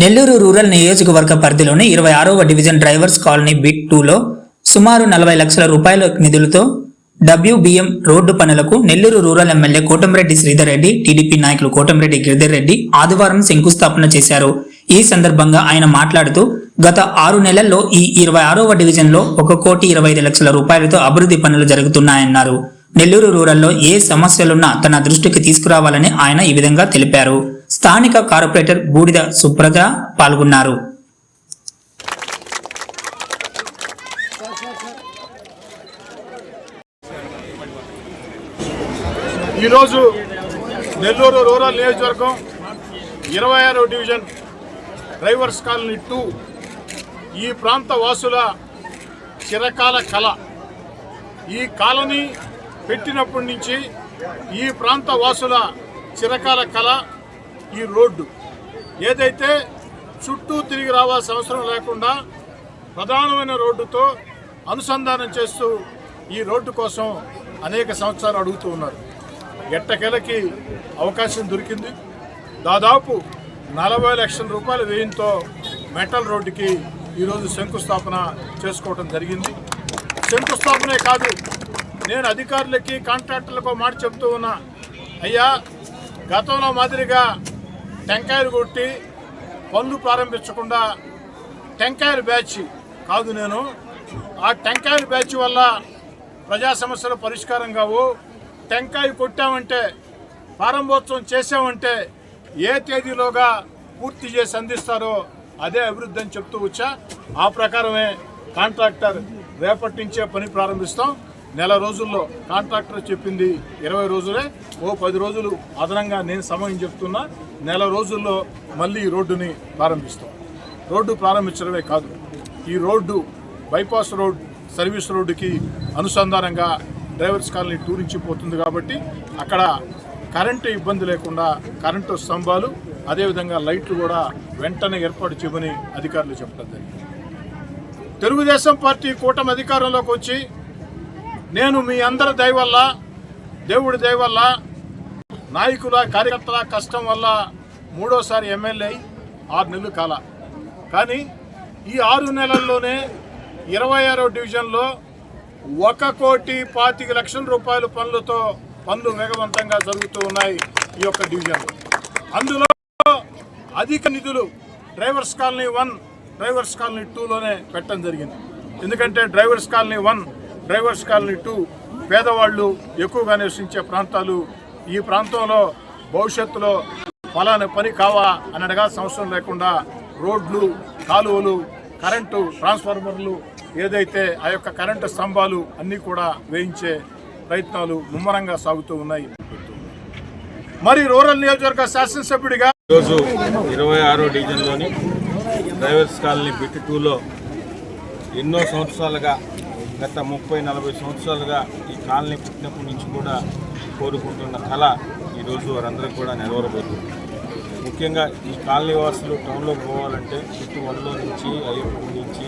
Nellore rural నియోజకవర్గ పరిధిలోని 26వ division drivers colony bit 2లో సుమారు 40 లక్షల రూపాయల నిధులతో WBM రోడ్డు పనులకు Nellore rural MLA Kotamreddy Sridhar Reddy, TDP నాయకులు కోటంరెడ్డి గిరిధర్ రెడ్డి ఆదివారం శంకుస్థాపన చేశారు. ఈ సందర్భంగా ఆయన మాట్లాడుతూ గత 6 నెలల్లో ఈ 26వ డివిజన్లో 1,25 లక్షల రూపాయలతో అభివృద్ధి పనులు జరుగుతున్నాయన్నారు. నెల్లూరు రూరల్లో ఏ సమస్యలున్నా తన దృష్టికి తీసుకురావాలని ఆయన ఈ విధంగా తెలిపారు. స్థానిక కార్పొరేటర్ బూడిద సుప్రజ పాల్గొన్నారు. ఈరోజు నెల్లూరు రూరల్ నియోజకవర్గం 26వ డివిజన్ డ్రైవర్స్ కాలనీ 2 ఈ ప్రాంత వాసుల చిరకాల కళ. ఈ కాలనీ పెట్టినప్పటి నుంచి ఈ ప్రాంత వాసుల చిరకాల కళ ఈ రోడ్డు. ఏదైతే చుట్టూ తిరిగి రావాల్సిన అవసరం లేకుండా ప్రధానమైన రోడ్డుతో అనుసంధానం చేస్తూ ఈ రోడ్డు కోసం అనేక సంవత్సరాలు అడుగుతూ ఉన్నారు. ఎట్టకేలకి అవకాశం దొరికింది. దాదాపు 40 లక్షల రూపాయల వ్యయంతో మెటల్ రోడ్డుకి ఈరోజు శంకుస్థాపన చేసుకోవడం జరిగింది. శంకుస్థాపనే కాదు, నేను అధికారులకి కాంట్రాక్టర్లకు మాట చెప్తూ ఉన్నా, అయ్యా గతంలో మాదిరిగా టెంకాయలు కొట్టి పనులు ప్రారంభించకుండా టెంకాయల బ్యాచ్ కాదు, నేను ఆ టెంకాయల బ్యాచ్ వల్ల ప్రజా సమస్యల పరిష్కారం కావు. టెంకాయ కొట్టామంటే, ప్రారంభోత్సవం చేసామంటే ఏ తేదీలోగా పూర్తి చేసి అందిస్తారో అదే అభివృద్ధి అని చెప్తూ వచ్చా. ఆ ప్రకారమే కాంట్రాక్టర్ రేపటి నుంచే పని ప్రారంభిస్తాం. నెల రోజుల్లో కాంట్రాక్టర్ చెప్పింది 20 రోజులే, 10 రోజులు అదనంగా నేను సమయం చెప్తున్నా. నెల రోజుల్లో మళ్ళీ ఈ రోడ్డుని ప్రారంభిస్తాం. రోడ్డు ప్రారంభించడమే కాదు, ఈ రోడ్డు బైపాస్ రోడ్ సర్వీస్ రోడ్డుకి అనుసంధానంగా డ్రైవర్స్ కాలనీ 2 నుంచి పోతుంది కాబట్టి అక్కడ కరెంటు ఇబ్బంది లేకుండా కరెంటు స్తంభాలు అదేవిధంగా లైట్లు కూడా వెంటనే ఏర్పాటు చేయమని అధికారులు చెప్పడం జరిగింది. తెలుగుదేశం పార్టీ కూటమి అధికారంలోకి వచ్చి నేను మీ అందరి దయ వల్ల, దేవుడి దయ వల్ల, నాయకుల కార్యకర్తల కష్టం వల్ల 3వసారి ఎమ్మెల్యే 6 నెలలు కాల. కానీ ఈ 6 నెలల్లోనే 26వ డివిజన్లో 1,25 లక్షల రూపాయల పనులు వేగవంతంగా జరుగుతూ ఉన్నాయి ఈ యొక్క డివిజన్లో. అందులో అధిక నిధులు డ్రైవర్స్ కాలనీ 1, డ్రైవర్స్ కాలనీ 2లోనే పెట్టడం జరిగింది. ఎందుకంటే డ్రైవర్స్ కాలనీ 1, డ్రైవర్స్ కాలనీ 2 పేదవాళ్ళు ఎక్కువగా నివసించే ప్రాంతాలు. ఈ ప్రాంతంలో భవిష్యత్తులో ఫలానా పని కావా అని అడగాల్సిన అవసరం లేకుండా రోడ్లు, కాలువలు, కరెంటు ట్రాన్స్ఫార్మర్లు, ఏదైతే ఆ యొక్క కరెంటు స్తంభాలు అన్నీ కూడా వేయించే ప్రయత్నాలు ముమ్మరంగా సాగుతూ ఉన్నాయి. మరి రూరల్ నియోజకవర్గ శాసనసభ్యుడిగా ఈరోజు 26వ డివిజన్లోని డ్రైవర్స్ కాలనీ బిట్ 2లో ఎన్నో సంవత్సరాలుగా, గత 30-40 సంవత్సరాలుగా ఈ కాలనీ పుట్టినప్పటి నుంచి కూడా కోరుకుంటున్న కళ ఈరోజు వారందరికీ కూడా నెరవేరబోతుంది. ముఖ్యంగా ఈ కాలనీ వాసులు టౌన్లోకి పోవాలంటే బిట్ 1లో నుంచి అయ్యప్పటి నుంచి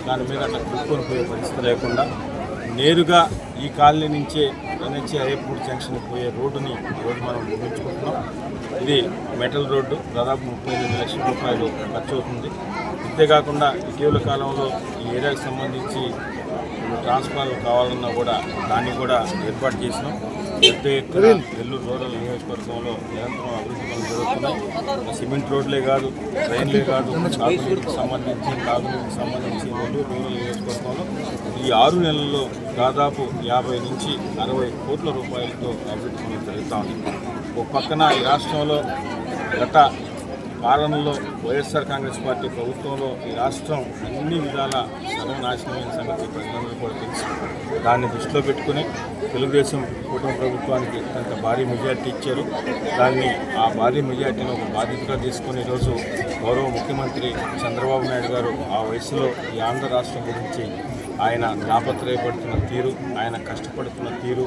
దాని మీద అట్లా కుట్టుకొని పోయే పరిస్థితి లేకుండా నేరుగా ఈ కాలనీ నుంచే ఎన్హెచ్ అయ్యప్పూడి జంక్షన్ పోయే రోడ్డుని ఈరోజు మనం నిర్మించుకుంటున్నాం. ఇది మెటల్ రోడ్డు, దాదాపు 38 లక్షల రూపాయలు ఖర్చు అవుతుంది. అంతేకాకుండా ఇటీవల కాలంలో ఈ ఏరియాకి సంబంధించి ట్రాన్స్ఫార్మర్ కావాలన్నా కూడా దాన్ని కూడా ఏర్పాటు చేసినాం. పెద్ద ఎత్తున నెల్లూరు రూరల్ నియోజకవర్గంలో నిరంతరం అభివృద్ధి పనులు జరుగుతున్నాయి. సిమెంట్ రోడ్లే కాదు, ట్రైన్లే కాదు, తాగునీటికి సంబంధించి నెల్లూరు రూరల్ నియోజకవర్గంలో ఈ 6 నెలల్లో దాదాపు 50 నుంచి 60 కోట్ల రూపాయలతో అభివృద్ధి పనులు జరుగుతూ ఉంది. ఒక పక్కన ఈ రాష్ట్రంలో గత పాలనలో వైఎస్ఆర్ కాంగ్రెస్ పార్టీ ప్రభుత్వంలో ఈ రాష్ట్రం అన్ని విధాల సర్వనాశనమైన సంగతి ప్రజలందరూ కూడా తెలుసు. దాన్ని దృష్టిలో పెట్టుకుని తెలుగుదేశం కూటమి ప్రభుత్వానికి కొంత భారీ మెజార్టీ ఇచ్చారు. దాన్ని ఆ భారీ మెజార్టీని ఒక బాధ్యతగా తీసుకుని ఈరోజు గౌరవ ముఖ్యమంత్రి చంద్రబాబు నాయుడు గారు ఆ వయసులో ఈ ఆంధ్ర రాష్ట్రం గురించి ఆయన తాపత్రయపడుతున్న తీరు, ఆయన కష్టపడుతున్న తీరు,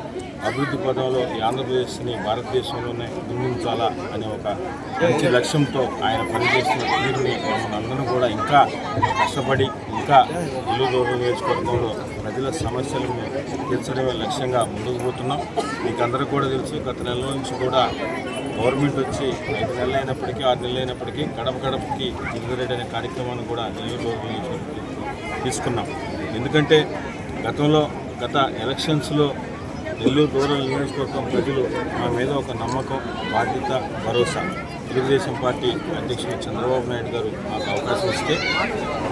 అభివృద్ధి పదంలో ఈ ఆంధ్రప్రదేశ్ని భారతదేశంలోనే నిర్మించాలా అనే ఒక మంచి లక్ష్యంతో ఆయన పనిచేస్తున్న తీరుని మనందరం కూడా ఇంకా కష్టపడి ఇంకా నెల్లూరు నియోజకవర్గంలో ప్రజల సమస్యలను తీర్చడమే లక్ష్యంగా ముందుకు పోతున్నాం. మీకు అందరికీ కూడా తెలుసు, గత నెల నుంచి కూడా గవర్నమెంట్ వచ్చి 5 నెలలు అయినప్పటికీ 6 నెలలు అయినప్పటికీ గడప గడపకి గిరిజరెడ్డి అనే కార్యక్రమాన్ని కూడా నెల్లూరు రూరల్ నియోజకవర్గంలో తీసుకున్నాం. ఎందుకంటే గత ఎలక్షన్స్లో నెల్లూరు రూరల్ నియోజకవర్గం ప్రజలు మా మీద ఒక నమ్మకం, బాధ్యత, భరోసా తెలుగుదేశం పార్టీ అధ్యక్షుడు చంద్రబాబు నాయుడు గారు మాకు అవకాశం ఇస్తే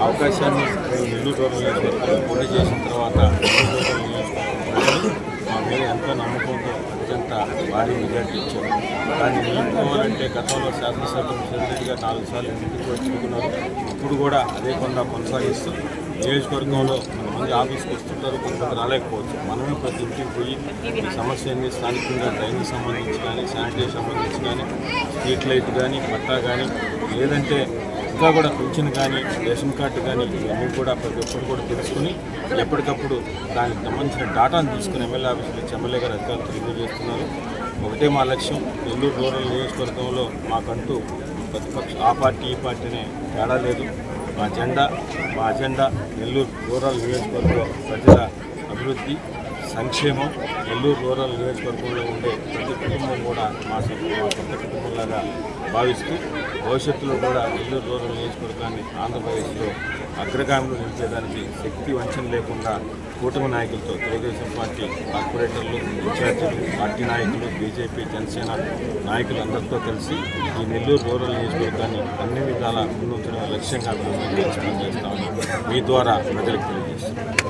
అవకాశాన్ని మేము నెల్లూరు రూరల్ నియోజకవర్గంలో పోటీ చేసిన తర్వాత నెల్లూరు రూరల్ నియోజకవర్గం ప్రజలు మా మీద ఎంతో నమ్మకంతో అత్యంత భారీ మెజార్టీ ఇచ్చారు. దాన్ని నిలుపుకోవాలంటే గతంలో శాసనసభ్యులు సెక్రటరీగా 4 సార్లు ఇంటికి వచ్చుకున్నారు. ఇప్పుడు కూడా అదే కొనసాగిస్తూ నియోజకవర్గంలో కొంతమంది ఆఫీస్కి వస్తుంటారు, కొంతమంది రాలేకపోవచ్చు. మనమే ప్రతి ఇంటికి పోయి ఈ సమస్య ఏంది, స్థానికంగా డ్రైనేజ్ సంబంధించి కానీ, శానిటరీ సంబంధించి కానీ, స్ట్రీట్ లైట్ కానీ, పట్టా కానీ, లేదంటే ఇంకా కూడా పింఛన్ కానీ, రేషన్ కార్డు కానీ ఇవన్నీ కూడా ప్రతి ఒక్కరు కూడా తెలుసుకుని ఎప్పటికప్పుడు దానికి సంబంధించిన డాటాను తీసుకుని ఎమ్మెల్యే ఆఫీసులో ఎమ్మెల్యే గారు అధికారులు రివ్యూ చేస్తున్నారు. ఒకటే మా లక్ష్యం, నెల్లూరు రూరల్ నియోజకవర్గంలో మాకంటూ ప్రతిపక్ష ఆ పార్టీ ఈ పార్టీ అనే తేడా లేదు. మా అజెండా నెల్లూరు రూరల్ నియోజకవర్గం ప్రజల అభివృద్ధి, సంక్షేమం. నెల్లూరు రూరల్ నియోజకవర్గంలో ఉండే ప్రతి కుటుంబం కూడా మా సొంత కుటుంబంలాగా భావిస్తూ భవిష్యత్తులో కూడా నెల్లూరు రూరల్ నియోజకవర్గాన్ని ఆంధ్రప్రదేశ్లో అగ్రగామిలో నిలిపేదానికి శక్తి వంచన లేకుండా కూటమి నాయకులతో తెలుగుదేశం పార్టీ కార్పొరేటర్లు, ఇన్ఛార్జీలు, పార్టీ నాయకులు, బీజేపీ, జనసేన నాయకులందరితో కలిసి ఈ నెల్లూరు రూరల్ నియోజకవర్గాన్ని అన్ని విధాలా ముందుంచడం లక్ష్యంగా అభివృద్ధి చేస్తామని మీ ద్వారా ప్రజలకు తెలియజేస్తున్నాం.